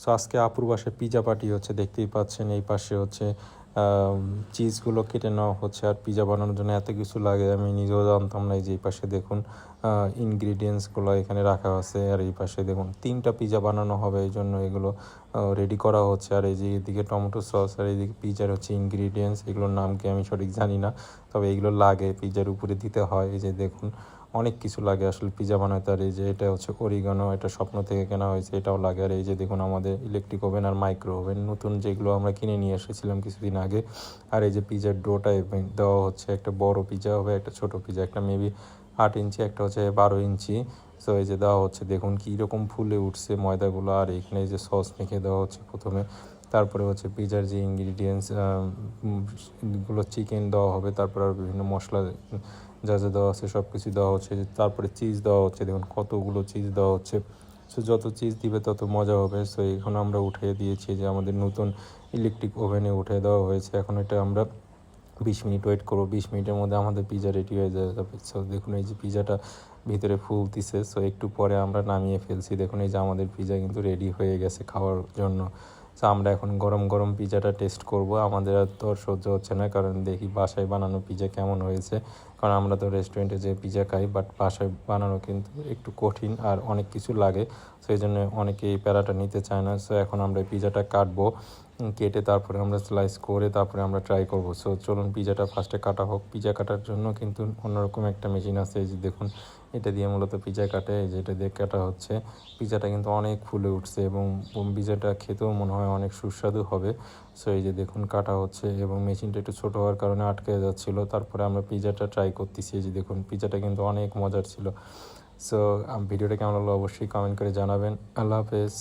So আজকে আপুর বাসায় পিজা পার্টি হচ্ছে, দেখতেই পাচ্ছেন এই পাশে হচ্ছে চিজগুলো কেটে নেওয়া হচ্ছে। আর পিজা বানানোর জন্য এত কিছু লাগে আমি নিজেও জানতাম না। এই যে এই পাশে দেখুন ইনগ্রিডিয়েন্টসগুলো এখানে রাখা আছে। আর এই পাশে দেখুন 3টা পিজা বানানো হবে, এই জন্য এগুলো রেডি করা হচ্ছে। আর এই যে এদিকে টমেটো সস আর এইদিকে পিজার হচ্ছে ইনগ্রিডিয়েন্টস, এগুলোর নাম কি আমি সঠিক জানি না, তবে এইগুলো লাগে পিজার উপরে দিতে হয়। এই যে দেখুন অনেক কিছু লাগে আসলে পিজা বানাতে। আর এই যে এটা হচ্ছে অরিগানো, এটা স্বপ্ন থেকে কেনা হয়েছে, এটাও লাগে। আর এই যে দেখুন আমাদের ইলেকট্রিক ওভেন আর মাইক্রো ওভেন নতুন, যেগুলো আমরা কিনে নিয়ে এসেছিলাম কিছুদিন আগে। আর এই যে পিজার ডোটা দেওয়া হচ্ছে, একটা বড় পিজা হবে, একটা ছোট পিজা, একটা মেবি 8 ইঞ্চি, একটা হচ্ছে 12 ইঞ্চি। সো এই যে দেওয়া হচ্ছে, দেখুন কীরকম ফুলে উঠছে ময়দাগুলো। আর এখানে এই যে সস মেখে দেওয়া হচ্ছে প্রথমে, তারপরে হচ্ছে পিজার যে ইনগ্রিডিয়েন্টস গুলো চিকেন দেওয়া হবে, তারপর আর বিভিন্ন মশলা যা যা দেওয়া আছে সব কিছু দেওয়া হচ্ছে। তারপরে চিজ দেওয়া হচ্ছে, দেখুন কতগুলো চিজ দেওয়া হচ্ছে। সো যত চিজ দিবে তত মজা হবে। সো এখন আমরা উঠিয়ে দিয়েছি, যে আমাদের নতুন ইলেকট্রিক ওভেনে উঠিয়ে দেওয়া হয়েছে। এখন এটা আমরা 20 মিনিট ওয়েট করবো, 20 মিনিটের মধ্যে আমাদের পিজা রেডি হয়ে যাবে। সো দেখুন এই যে পিজাটা ভিতরে ফুলতিছে, সো একটু পরে আমরা নামিয়ে ফেলছি। দেখুন এই যে আমাদের পিজা কিন্তু রেডি হয়ে গেছে খাওয়ার জন্য। সো আমরা এখন গরম গরম পিজাটা টেস্ট করব। আমাদের আর তো সহ্য হচ্ছে না, কারণ দেখি বাসায় বানানো পিজা কেমন হয়েছে। কারণ আমরা তো রেস্টুরেন্টে যে পিজা খাই, বাট বাসায় বানানো কিন্তু একটু কঠিন আর অনেক কিছু লাগে। সেই জন্য অনেকে এই প্যারাটা নিতে চায় না। সো এখন আমরা এই পিজাটা কাটবো, কেটে তারপরে আমরা স্লাইস করে তারপরে আমরা ট্রাই করব। সো চলুন পিজাটা ফার্স্টে কাটা হোক। পিজা কাটার জন্য কিন্তু অন্যরকম একটা মেশিন আছে, এই যে দেখুন এটা দিয়ে মূলত পিজা কাটে। এই যে এটা দিয়ে কাটা হচ্ছে। পিজাটা কিন্তু অনেক ফুলে উঠছে এবং পিজাটা খেতেও মনে হয় অনেক সুস্বাদু হবে। সো এই যে দেখুন কাটা হচ্ছে এবং মেশিনটা একটু ছোটো হওয়ার কারণে আটকে যাচ্ছিলো। তারপরে আমরা পিজাটা ট্রাই করতেছি। এই যে দেখুন পিজাটা কিন্তু অনেক মজার ছিল। সো ভিডিওটা কেমন লাগলো অবশ্যই কমেন্ট করে জানাবেন। আল্লাহ হাফেজ।